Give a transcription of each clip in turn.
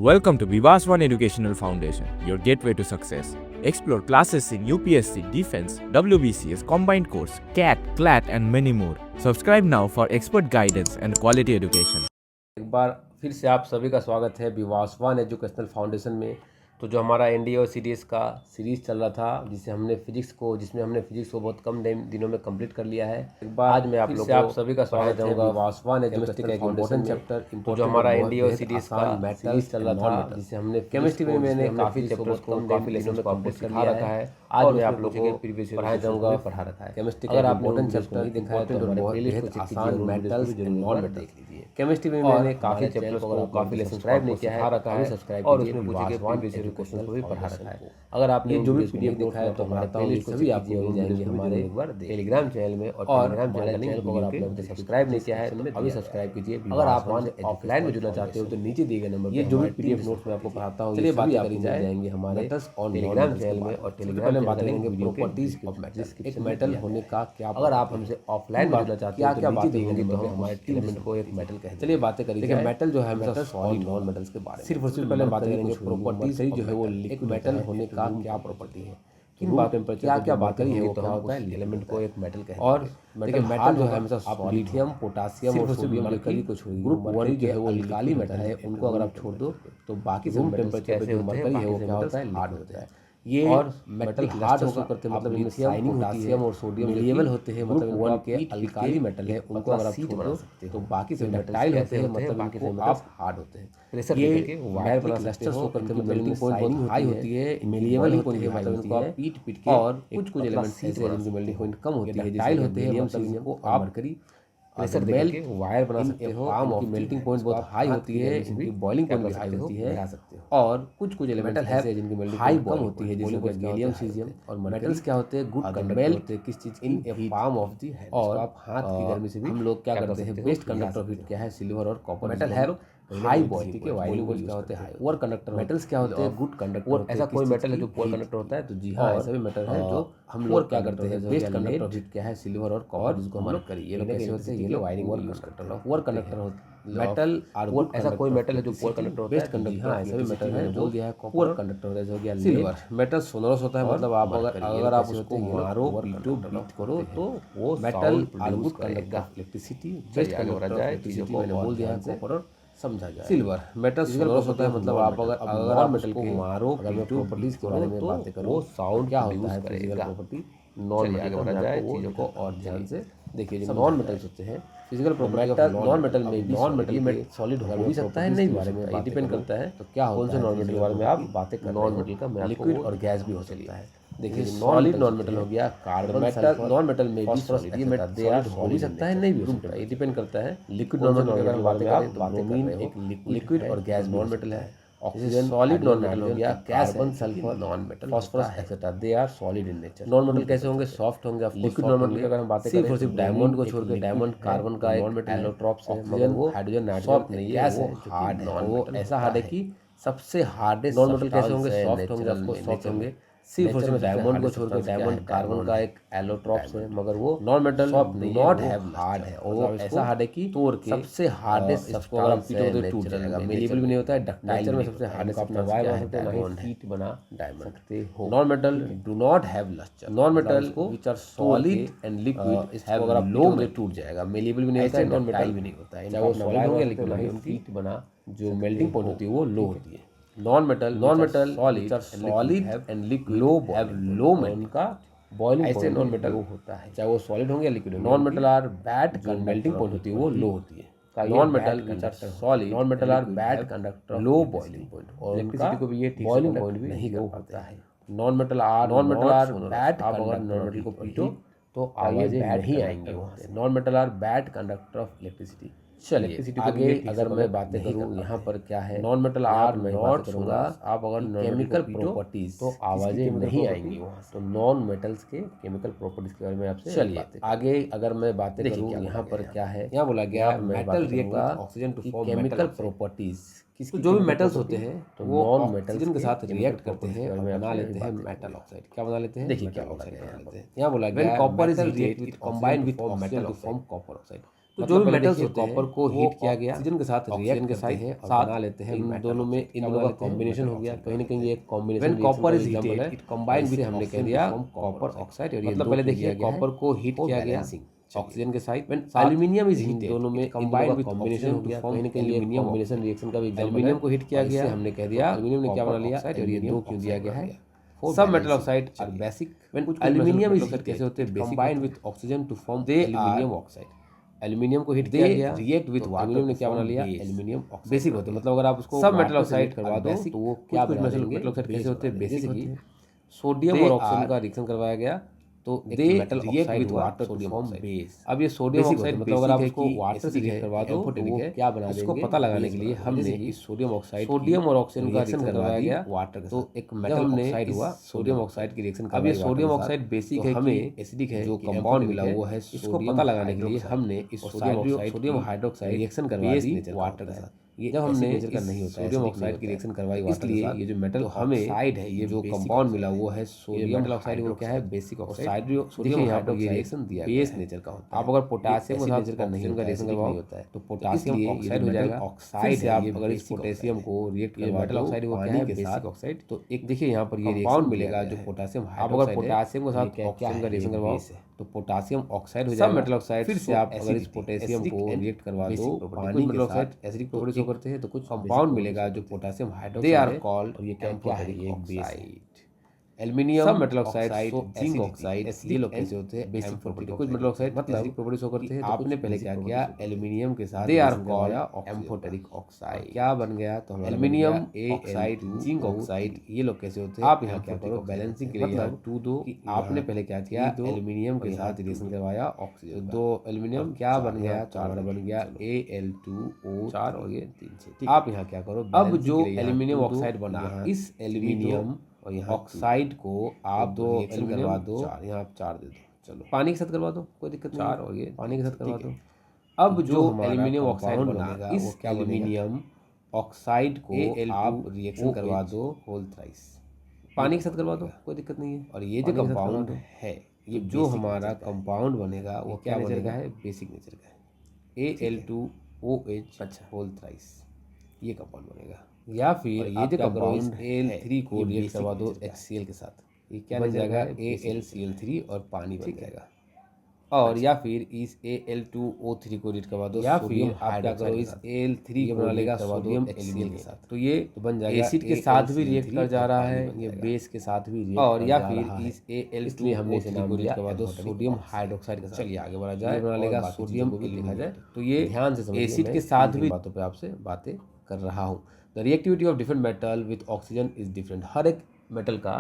Welcome to Vivas One Educational Foundation, your gateway to success. Explore classes in UPSC, Defense, WBCS, Combined Course, CAT, CLAT, and many more. Subscribe now for expert guidance and quality education. एक बार फिर से आप सभी का स्वागत है विवास one educational foundation में। तो जो हमारा एनडीए और सीडीएस का सीरीज़ चल रहा था जिसमें हमने फिजिक्स को बहुत कम दिनों में कंप्लीट कर लिया है। एक बार आज मैं आप लोग आप सभी का स्वागत करूंगा विवास वन एजुकेशनल का इम्पोर्टेंट चैप्टर तो जो हमारा एनडीए और सीडीएस का सीरीज चल रहा था जिसे हमने केमिस्ट्री में मैंने काफ़ी चैप्टर्स को काफ़ी दिनों में कंप्लीट कर लिया रखा है। आज मैं आप लोगों को प्रीवियस पढ़ाया जाऊंगा पढ़ा रखा है केमिस्ट्री का अगर आप इम्पोर्टेंट चैप्टर देखा है तो बहुत आसान मेटल्स एंड नॉन मेटल देख लीजिए। केमिस्ट्री में मैंने काफ़ी चैप्टर्स को काफ़ी लेसन सब्सक्राइब नहीं किया है रखा है सब्सक्राइब और उसमें पूछे गए प्रीवियस ईयर क्वेश्चन को भी पढ़ा रखा है। अगर आपने जो भी पीडीएफ देखा है तो हमारे प्लेलिस्ट सभी आपको मिल जाएंगे हमारे एक बार टेलीग्राम चैनल में और टेलीग्राम चैनल का लिंक अगर आपने अभी सब्सक्राइब नहीं किया है तो अभी सब्सक्राइब कीजिए। अगर आप ऑफलाइन में जुड़ना चाहते हो तो नीचे दिए गए नंबर ये जो भी पीडीएफ नोट्स में आपको पढ़ाता हूँ चलिए बात करी जाएंगे हमारे टेलीग्राम चैनल में और टेलीग्राम में बात करेंगे प्रॉपर्टीज ऑफ मेटल। एक मेटल होने का क्या अगर आप हमसे ऑफलाइन में जुड़ना चाहते हो क्या बातें होंगी तो हमारे एलिमेंट को एक मेटल कहते हैं। चलिए बातें करें देखिए मेटल जो है हमेशा सॉलिड नॉन मेटल्स के बारे में सिर्फ और सिर्फ पहले बात करेंगे प्रॉपर्टीज जो है वो एक मेटल होने का क्या प्रॉपर्टी है किन बातों पर क्या बात करी है तो क्या होता है एलिमेंट को एक मेटल कहते हैं। और मेटल जो है हमेशा लिथियम पोटासियम और सोडियम मरकरी को छोड़ ग्रुप 1 जो है वो अल्काली मेटल है उनको अगर आप छोड़ दो तो बाकी रूम टेम्परेचर पे जो मरकरी है वो क्या होता है हार्ड होता है। ये और मेटल हार्ड होकर करते मतलब इनमें शाइनिंग पोटासियम और सोडियम लेवल होते हैं मतलब 1 के अल्काली मेटल है उनको अगर आप छोड़ दो तो बाकी से डक्टाइल होते हैं मतलब बाकी से आप हार्ड होते हैं। प्रेशर ये वायर बना क्लस्टर शो करते हैं मेल्टिंग पॉइंट बहुत हाई होती है मेलिएबल होती है मतलब इनको आप पीट के और कुछ एलिमेंट्स ऐसे हैं जिनकी मेल्टिंग पॉइंट कम होती है डक्टाइल होते हैं मतलब इनको आप मरकरी प्रेशर देके वायर बना सकते हो इनकी मेल्टिंग पॉइंट बहुत हाई होती है इनकी बॉइलिंग पॉइंट भी हाई होती है और कुछ एलिमेंट्स ऐसे हैं जिनकी मेल्टिंग हाई कम होती है जैसे गैलियम सीजियम और मेटल्स क्या होते हैं गुड कंडक्टर होते हैं किस चीज इन ए पाम ऑफ दी और आप हाथ की गर्मी से भी हम लोग क्या करते हैं बेस्ट कंडक्टर ऑफ हीट क्या है सिल्वर और कॉपर मेटल है हाई बॉइलिंग के वाइलिंग क्या होते हैं पुअर कंडक्टर मेटल्स क्या होते हैं गुड कंडक्टर ऐसा कोई मेटल है जो पुअर कंडक्टर होता है तो जी हाँ ऐसा भी मेटल है जो हम लोग क्या करते हैं बेस्ट कंडक्टर ऑफ हीट क्या है सिल्वर और कॉपर जिसको हम लोग करिए ये लोग कैसे होते हैं ये लोग वायरिंग और कंडक्टर पुअर कंडक्टर मेटल और ऐसा कोई मेटल है जो पुअर कंडक्टर होता है बेस्ट कंडक्टर हाँ ऐसा भी मेटल है जो दिया है पुअर कंडक्टर जैसे हो गया सिल्वर मेटल सोनरस होता है मतलब आप अगर आप उसको मारो पीटो बीट करो तो वो मेटल और good conductor electricity best conductor electricity मैंने बोल दिया है कॉपर और समझा जाए। सिल्वर मेटल सोनरस होता है मतलब आप अगर आप मेटल को मारो अगर मैं प्रॉपर्टीज के बारे में बातें करूं वो साउंड क्या होता है फिजिकल प्रॉपर्टी नॉन मेटल बढ़ा जाए चीज़ों को और ध्यान से देखिए जो नॉन मेटल्स होते हैं फिजिकल प्रॉपर्टी नॉन मेटल में भी नॉन मेटल में सॉलिड हो भी सकता है नहीं बारे में ये डिपेंड करता है तो क्या कौन से नॉन मेटल के बारे में आप बातें कर नॉन मेटल का लिक्विड और गैस भी हो सकता है। देखिए सॉलिड नॉन मेटल हो गया कार्बन मेटल नॉन मेटल में भी सॉलिड ये मेटल दे आर हो भी सकता है नहीं भी हो सकता है ये डिपेंड करता है लिक्विड नॉन मेटल के बारे में बातें करें तो ब्रोमीन एक लिक्विड और गैस नॉन मेटल है ऑक्सीजन सॉलिड नॉन मेटल हो गया carbon sulphur non metal phosphorus etcetera they are solid in nature. Non metal कैसे होंगे सॉफ्ट होंगे लिक्विड नॉन मेटल की अगर हम बातें करें सिर्फ डायमंड को छोड़ के डायमंड कार्बन का नॉन मेटल एलोट्रॉप्स है मगर वो हाइड्रोजन नाइट्रोजन नहीं है वो हार्ड है वो ऐसा हार्ड है कि सबसे हार्डेस्ट नॉन मेटल कैसे होंगे सॉफ्ट होंगे आपको सॉफ्ट होंगे सिर्फ और डायमंड को छोड़ के डायमंड कार्बन का एक एलोट्रॉप्स है मगर वो non metal not have hard है और वो ऐसा हार्ड है कि तोड़ के सबसे हार्डेस्ट सबको अगर आप पीटो तो टूट जाएगा मेलेबल भी नहीं होता है डक्टाइल में सबसे हार्डेस्ट अपना वाई बना सकते हैं नहीं हीट बना डायमंड सकते हो। Non metal do not have lustre non metal को which are solid and liquid have अगर आप लो में टूट जाएगा मेलेबल भी नहीं होता है नॉन मेटल भी नहीं होता है चाहे वो सॉलिड हो या लिक्विड हो उनकी हीट बना जो मेल्टिंग पॉइंट होती है वो लो होती है। Non metal solid and liquid low melting का बॉइलिंग ऐसे नॉन मेटल होता है चाहे वो सॉलिड होंगे या liquid non metal are bad melting point होती है वो लो होती है। Non metal solid non metal are bad conductor low boiling point और इलेक्ट्रिसिटी को भी ये बॉइलिंग पॉइंट भी नहीं लो होता है। नॉन मेटल आर बैड आप अगर नॉन मेटल को पीटो तो आवाजें नहीं आएंगे वहाँ से। Non metal are bad conductor of electricity. चलिए आगे अगर मैं बातें करूँ यहाँ पर क्या है नॉन मेटल आर मैं बात करूँगा आप अगर केमिकल प्रॉपर्टीज तो आवाजें नहीं आएंगी वहाँ तो नॉन मेटल्स के केमिकल प्रॉपर्टीज के बारे में आपसे चलिए आगे अगर मैं बातें करूँ यहाँ पर क्या है यहाँ बोला गया metal react oxygen to form chemical properties तो जो भी मेटल्स होते हैं तो वो नॉन मेटल्स के साथ रिएक्ट करते हैं और बना लेते हैं मेटल ऑक्साइड। क्या बना लेते हैं देखिए क्या ऑक्साइड बना लेते हैं यहाँ बोला गया copper is react with combined with metal to form copper oxide तो जो भी मेटल्स होते हैं कॉपर को हीट किया गया ऑक्सीजन के साथ रिएक्ट के साथ बना लेते हैं। इन दोनों में इन दोनों का कॉम्बिनेशन हो गया, कहीं ना कहीं ये combination copper is heated it combine with हमने कह दिया कॉपर ऑक्साइड। और ये मतलब पहले देखिए कॉपर को हीट किया गया ऑक्सीजन के साथ, एल्यूमिनियम इज हीटेड दोनों में कंबाइन विद कॉम्बिनेशन हो गया, कहीं ना कहीं एल्यूमिनियम कॉम्बिनेशन रिएक्शन का भी एल्यूमिनियम को हीट किया गया, हमने कह दिया एल्यूमिनियम ने क्या बना लिया और ये दो क्यों दिया गया है। सब metal oxide are basic when aluminium is कैसे होते हैं combine with oxygen to form aluminium oxide. Aluminium को हीट किया गया रिएक्ट विद वाटर, एल्यूमिनियम ने क्या बना लिया एल्यूमिनियम ऑक्साइड। बेसिक होते हैं मतलब अगर आप उसको सब मेटल ऑक्साइड करवा दो तो वो क्या बना देंगे। मेटल ऑक्साइड कैसे होते हैं बेसिक होते हैं। सोडियम और ऑक्सीजन का रिएक्शन करवाया गया तो they react with water to form base. अब ये सोडियम ऑक्साइड मतलब अगर आप उसको वाटर से रिएक्ट करवा दो तो वो क्या बना देंगे, इसको पता लगाने के लिए हमने इस सोडियम ऑक्साइड सोडियम और ऑक्सीजन का रिएक्शन करवाया गया वाटर के साथ, तो एक मेटल ऑक्साइड हुआ सोडियम ऑक्साइड की रिएक्शन। अब ये सोडियम ऑक्साइड बेसिक है, हमें एसिडिक है, जो कंपाउंड मिला वो है, इसको पता लगाने के लिए हमने इस सोडियम हाइड्रोक्साइड रिएक्शन करवा दी वाटर के साथ। ये जब हमने का नहीं होता है सोडियम ऑक्साइड की रिएक्शन करवाई वाटर, इसलिए ये जो मेटल ऑक्साइड है ये जो कंपाउंड मिला वो है सोडियम मेटल ऑक्साइड। वो क्या है basic oxide. Sodium hydroxide reaction दिया बेस नेचर का होता है। आप अगर पोटेशियम के साथ नेचर का नहीं होगा रिएक्शन करवाओ होता है तो पोटेशियम ऑक्साइड हो जाएगा। ऑक्साइड से आप अगर इस पोटेशियम को रिएक्ट करवा मेटल ऑक्साइड वो क्या है बेसिक ऑक्साइड, तो एक देखिए यहाँ पर ये कंपाउंड मिलेगा जो पोटेशियम। आप अगर पोटेशियम के साथ ऑक्सीजन का रिएक्शन करवाओ तो पोटेशियम ऑक्साइड हो जाएगा। मेटल ऑक्साइड फिर से आप अगर इस पोटेशियम को रिएक्ट करवा दो पानी के साथ एसिडिक प्रॉपर्टी शो करते हैं तो कुछ कंपाउंड मिलेगा जो potassium hydroxide, they are called और ये क्या है ये बेस। एल्युमिनियम सब मेटल ऑक्साइड जिंक ऑक्साइड ये लोग कैसे होते हैं बेसिक प्रॉपर्टी। कुछ मेटल ऑक्साइड मतलब एसिडिक प्रॉपर्टी शो करते हैं। आपने पहले क्या किया एल्युमिनियम के साथ, they are called amphoteric oxide, क्या बन गया तो एल्युमिनियम ऑक्साइड जिंक ऑक्साइड ये लोग कैसे होते हैं। आप यहाँ क्या करो बैलेंसिंग के लिए मतलब टू दो, आपने पहले क्या किया एल्युमिनियम के साथ रिएक्शन करवाया ऑक्सीजन, दो एल्युमिनियम क्या बन गया चार बन गया Al2O4 और ये 3 आप यहाँ क्या करो अब जो एल्युमिनियम ऑक्साइड बना इस एल्युमिनियम और यहाँ ऑक्साइड को आप दो रिएक्शन करवा दो, यहाँ आप 4 दे दो, चलो पानी के साथ करवा दो कोई दिक्कत नहीं, 4 और ये पानी के साथ करवा दो। अब जो एल्युमिनियम ऑक्साइड बनेगा इस एल्युमिनियम ऑक्साइड को आप रिएक्शन करवा दो होल थ्राइस, पानी के साथ करवा दो कोई दिक्कत नहीं है। और ये जो कंपाउंड है ये जो हमारा कंपाउंड बनेगा वो क्या नेचर का है बेसिक नेचर का है Al2OH अच्छा होल थ्राइस ये कंपाउंड बनेगा। या फिर ये जो कंपाउंड Al3 को रिएक्ट करवा दो HCl के साथ ये क्या बन जाएगा AlCl3 और पानी बन जाएगा। और या फिर इस Al2O3 को रिएक्ट करवा दो या फिर आप क्या करो इस Al3 को बना लेगा सोडियम HCl के साथ तो ये तो बन जाएगा एसिड के साथ भी रिएक्ट कर जा रहा है ये बेस के साथ भी रिएक्ट और या फिर इस Al2 हमने इसे नाम दिया करवा दो सोडियम हाइड्रोक्साइड के साथ। चलिए आगे बढ़ा जाए बना लेगा सोडियम को भी लिखा जाए तो ये ध्यान से समझिए एसिड के साथ भी बातों पे आपसे बातें कर रहा हूँ। The reactivity of different metal with oxygen is different. हर एक मेटल का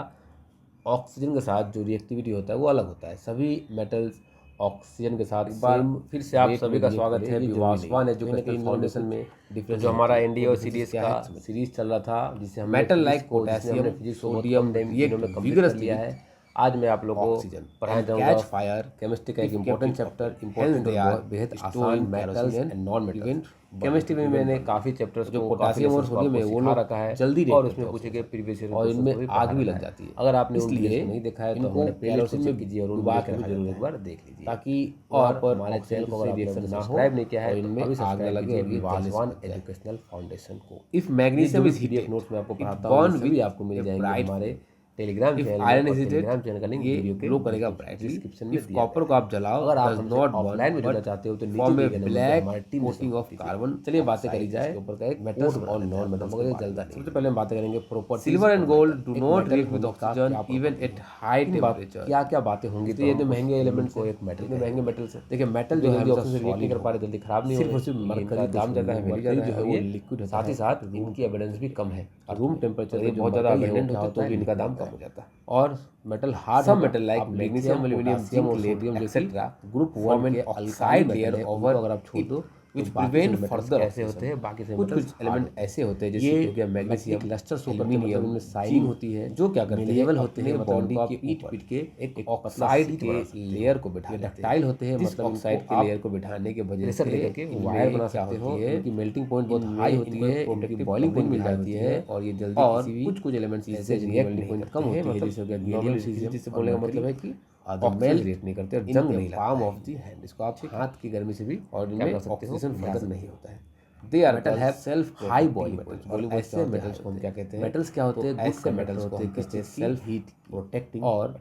ऑक्सीजन के साथ जो रिएक्टिविटी होता है वो अलग होता है। सभी मेटल्स ऑक्सीजन के साथ सेम। फिर से आप सभी का स्वागत है विवास वन एजुकेशनल फाउंडेशन में। डिफरेंस जो हमारा एनडीए सीरीज का सीरीज चल रहा था जिसे हम metal like potassium physics sodium react में कंप्लीट किया है। आज मैं आप लोगों को पढ़ाया जाऊंगा फायर केमिस्ट्री का एक इंपॉर्टेंट चैप्टर इंपॉर्टेंट बेहद आसान metals and non metal. Chemistry में मैंने काफी चैप्टर्स जो पोटेशियम और सोडियम है वो लोग रखा है जल्दी और उसमें पूछे गए प्रीवियस ईयर और इनमें आग भी लग जाती है। अगर आपने इसलिए नहीं देखा है तो हमारे प्लेलिस्ट में कीजिए और उन बात जरूर एक बार देख लीजिए ताकि और पर हमारे चैनल को अगर रिएक्शन सब्सक्राइब नहीं किया है इनमें आग न लगे विवास वन एजुकेशनल फाउंडेशन को। If magnesium is heated notes में आपको पढ़ाता हूं भी आपको मिल जाएंगे हमारे Telegram channel. Iron is Telegram channel का लिंक वीडियो के ग्लो करेगा ब्राइटली डिस्क्रिप्शन में। इफ कॉपर को आप जलाओ अगर आप नॉट ऑफलाइन में जुड़ना चाहते हो तो नीचे दिए गए ब्लैक कोटिंग ऑफ कार्बन। चलिए बातें करी जाए ऊपर का एक मेटल्स और नॉन मेटल्स मगर जलता नहीं। सबसे पहले हम बातें करेंगे property. Silver and gold do not react with oxygen even at high temperature. क्या क्या बातें होंगी तो ये जो महंगे एलिमेंट्स को एक मेटल में महंगे मेटल्स देखिए मेटल जो है ऑक्सीजन से रिएक्ट नहीं कर पा रहे जल्दी खराब नहीं होंगे। सिर्फ मरकरी दाम ज्यादा है मरकरी जो है वो लिक्विड है साथ ही साथ इनकी एविडेंस भी कम है। रूम टेम्परेचर में बहुत ज्यादा एविडेंट होता है तो भी इनका दाम कम हो जाता है। और मेटल हार्ड सब metal like magnesium aluminium zinc sodium etcetera group form an oxide layer over अगर आप छोड़ दो which prevent further ऐसे होते हैं बाकी से कुछ एलिमेंट ऐसे होते हैं जैसे हो गया मैग्नीशियम क्लस्टर एल्युमिनियम में शाइनिंग होती है जो क्या करते हैं लेवल होते हैं बॉडी के पीट के एक ऑक्साइड के लेयर को बिठा देते हैं। डक्टाइल होते हैं मतलब ऑक्साइड के लेयर को बिठाने के वजह से लेकर वायर बना सकते हो कि मेल्टिंग पॉइंट बहुत हाई होती है उनकी बॉइलिंग पॉइंट मिल जाती है और ये जल्दी और कुछ एलिमेंट्स ऐसे मेल्टिंग पॉइंट कम होती है जैसे हो गया गैलियम जिससे बोलने का मतलब है कि ऑक्सीजन रिएक्ट नहीं करते और जंग नहीं लगता पाम ऑफ दी हैंड, इसको आप हाथ की गर्मी से भी और इनमें ऑक्सीडेशन फर्दर नहीं होता है। They are metal have self high boiling point. Boiling ऐसे मेटल्स को हम क्या कहते हैं, मेटल्स क्या होते हैं, ऐसे मेटल्स को हम कहते हैं सेल्फ हीट प्रोटेक्टिंग। और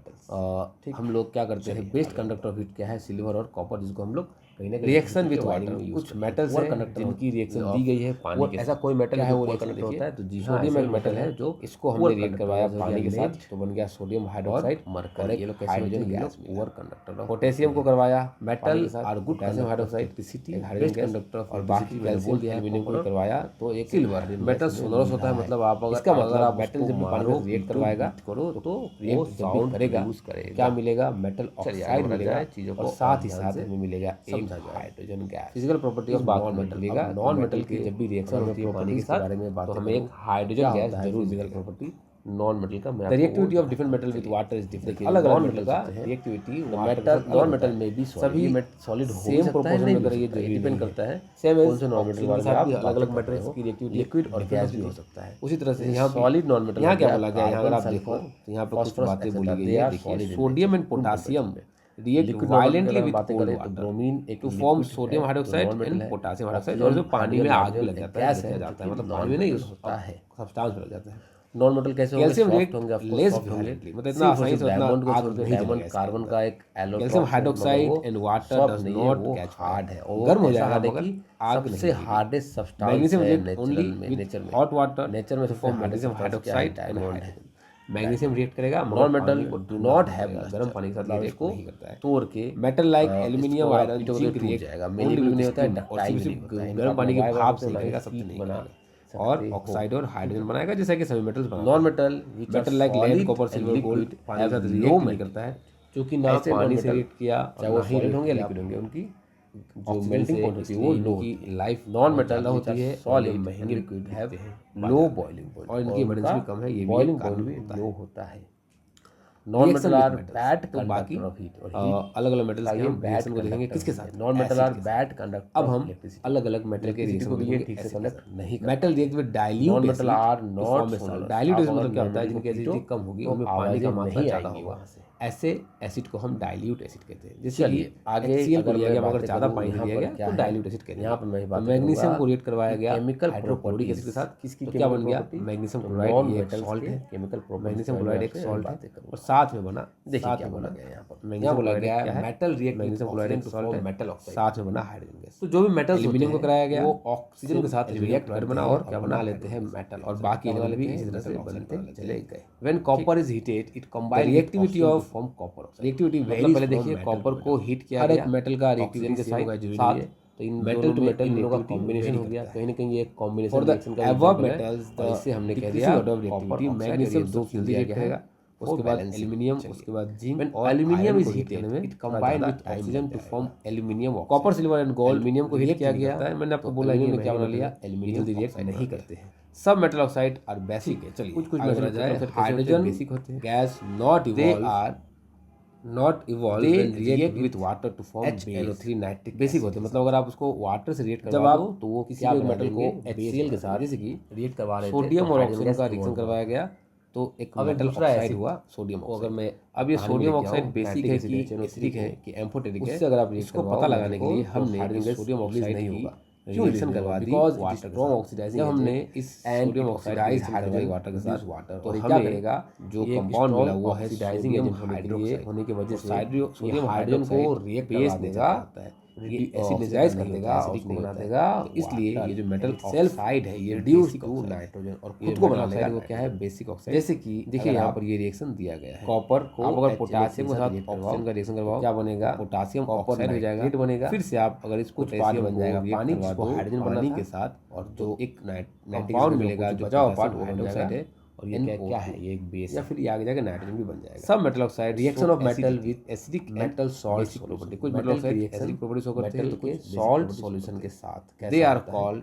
हम लोग क्या करते हैं, बेस्ट कंडक्टर ऑफ हीट क्या है, सिल्वर और कॉपर, जिसको हम लोग कहीं ना कहीं रिएक्शन विद वाटर, कुछ मेटल्स हैं जिनकी रिएक्शन दी गई है पानी के, ऐसा कोई मेटल है वो कंडक्टर होता है। तो जी सोडियम एक मेटल है जो इसको हमने रिएक्ट करवाया पानी के साथ तो बन गया सोडियम हाइड्रोक्साइड मरकरी, ये लोग hydrogen gas over conductor. Potassium को करवाया मेटल और good potassium hydroxide electricity hydrogen conductor और बाकी कैल्शियम दिया, एल्युमिनियम को करवाया तो एक सिल्वर मेटल सोनरस होता है। मतलब आप अगर आप मेटल जब पानी में रिएक्ट करवाएगा करो तो वो साउंड करेगा, क्या मिलेगा, मेटल ऑक्साइड मिलेगा चीजों को, साथ ही साथ हमें मिलेगा hydrogen gas. Physical property of non metal मिलेगा, नॉन मेटल की जब भी रिएक्शन होती है पानी के साथ तो हमें एक हाइड्रोजन गैस जरूर फिजिकल प्रॉपर्टी नॉन मेटल का। The reactivity of different metal with water is different. अलग अलग मेटल का रिएक्टिविटी मेटल नॉन मेटल में भी सभी सॉलिड हो सेम प्रोपोर्शन में अगर ये डिपेंड करता है सेम एज कौन से नॉन मेटल वाले आप अलग अलग मेटल्स की रिएक्टिविटी लिक्विड और गैस भी हो सकता है। उसी तरह से यहाँ सॉलिड नॉन मेटल यहाँ क्या बोला गया है, अगर आप देखो तो यहाँ पे कुछ बातें बोली गई है। देखिए sodium and potassium react violently with cold water, bromine to form sodium hydroxide and potassium hydroxide, और जो पानी में आग भी लग जाता है, गैस है जाता है, मतलब पानी में नहीं यूज होता है, सब्सटेंस लग जाता है। नॉन मेटल कैसे होंगे, कैल्शियम रिएक्ट होंगे लेस वायलेंटली, मतलब इतना आसानी से डायमंड को छोड़ दो, डायमंड कार्बन का एक allotrope, calcium hydroxide and water does not catch hard है, गर्म हो जाएगा लेकिन आग सबसे hardest substance magnesium react only nature में, हॉट वाटर नेचर में form magnesium hydroxide and hydrogen. Magnesium react करेगा, non metal do not have गर्म पानी के साथ रिएक्ट नहीं करता है, तोड़ के metal like aluminium iron zinc react जाएगा, मेनली नहीं होता है, गर्म पानी के भाप से करेगा, सबसे नहीं बना और ऑक्साइड और हाइड्रोजन बनाएगा जैसा कि सभी मेटल्स बनाते हैं। Non metal like lead copper silver gold पानी के साथ रिएक्ट नहीं करता है, क्योंकि ना पानी से रिएक्ट किया चाहे वो सॉलिड होंगे लिक्विड होंगे, उनकी जो मेल्टिंग पॉइंट होती है वो लो की लाइफ। नॉन मेटल होती है सॉलिड महंगे liquid have low boiling point और इनकी एमिशन भी कम है, ये बॉइलिंग पॉइंट भी लो होता है। Non metal are bad conductor of heat, और अलग अलग मेटल्स के हम रिएक्शन को देखेंगे किसके साथ, non metal are bad conductor. अब हम अलग अलग मेटल के रिएक्शन को भी ठीक से कंडक्ट नहीं करते। Metal react with dilute, non metal are not solid. Dilute मतलब क्या होता है, जिनकी एसिडिटी कम होगी उनमें पानी का मात्रा ज्यादा होगा, ऐसे एसिड को हम डाइल्यूट एसिड कहते हैं। जैसे आगे अगर लिया गया अगर ज्यादा पानी दिया गया तो डाइल्यूट एसिड कहते हैं। यहाँ पर मैं बात मैग्नीशियम को रिएक्ट करवाया गया केमिकल हाइड्रोक्लोरिक एसिड के साथ, किसकी क्या बन गया, मैग्नीशियम क्लोराइड, ये एक सॉल्ट है, केमिकल मैग्नीशियम क्लोराइड एक सॉल्ट है, और साथ में बना, देखिए क्या बोला गया यहाँ पर, मैग्नीशियम बोला गया है metal react magnesium chloride salt है, मेटल ऑक्साइड, साथ में बना हाइड्रोजन गैस। तो जो भी मेटल एल्युमिनियम को कराया गया वो ऑक्सीजन के साथ रिएक्ट कर बना और क्या बना लेते हैं मेटल, और बाकी वाले भी इसी तरह से बनते चले गए। When copper is heated it combine reactivity of form copper oxide. Reactivity मतलब पहले देखिए कॉपर को हीट किया गया, हर एक मेटल का रिएक्टिविटी के साथ तो इन मेटल टू मेटल इन लोगों का कॉम्बिनेशन हो गया, कहीं ना कहीं ये कॉम्बिनेशन रिएक्शन का अबव मेटल्स, इससे हमने कह दिया कॉपर मैग्नीशियम दो फ्यूज दिया गया, उसके बाद एल्युमिनियम, उसके बाद जिंक, और aluminium is heated it combined with oxygen to form aluminium. Copper silver and gold aluminium को हीट किया गया है, मैंने आपको बोला इन्होंने क्या बना लिया, एल्युमिनियम रिएक्ट नहीं करते हैं। सब मेटल ऑक्साइड आर बेसिक है, चलिए कुछ मेटल हाइड्रोजन बेसिक होते हैं, gas not evolve, they are not evolve when react with water to form HNO3 nitric basic होते हैं। मतलब अगर आप उसको वाटर से रिएक्ट करवा दो तो वो किसी भी मेटल को HCl के साथ जैसे कि रिएक्ट करवा रहे थे, सोडियम और ऑक्सीजन का रिएक्शन करवाया गया तो एक मेटल ऑक्साइड हुआ सोडियम। अगर मैं अब ये सोडियम ऑक्साइड बेसिक है कि एसिडिक है कि एम्फोटेरिक है, उससे अगर आप इसको पता लगाने के लिए हमने सोडियम ऑक्साइड नहीं होगा क्यों रिएक्शन करवा दी, बिकॉज़ स्ट्रॉन्ग ऑक्सीडाइजिंग। जब हमने इस सोडियम ऑक्सीडाइज्ड हाइड्रोजन वाटर के साथ वाटर तो क्या करेगा, जो कंपाउंड मिला हुआ है सोडियम हाइड्रोक्साइड होने की वजह से सोडियम हाइड्रोजन को रिएक्ट बेस देगा, ये एसिडाइज कर देगा, एसिडिक बना देगा, इसलिए ये जो मेटल ऑक्साइड है ये रिड्यूस टू नाइट्रोजन और खुद को बना लेगा, वो क्या है बेसिक ऑक्साइड। जैसे कि देखिए यहाँ पर ये रिएक्शन दिया गया है, कॉपर को आप अगर पोटेशियम के साथ ऑक्सीजन का रिएक्शन करवाओ क्या बनेगा, पोटेशियम ऑक्साइड हो जाएगा, रेड बनेगा। फिर से आप अगर इसको पार्ट बन जाएगा पानी को हाइड्रोजन पानी के साथ और जो एक नाइट्रोजन मिलेगा जो बचा हुआ पार्ट वो हाइड्रोक्साइड है, और ये क्या है, ये एक बेस या फिर ये आगे जाके नाइट्रोजन भी बन जाएगा। सब metal oxide reaction of metal with acidic metal salt property, कुछ metal oxide acidic property show करते हैं तो कुछ सॉल्ट सॉल्यूशन के साथ, दे आर कॉल्ड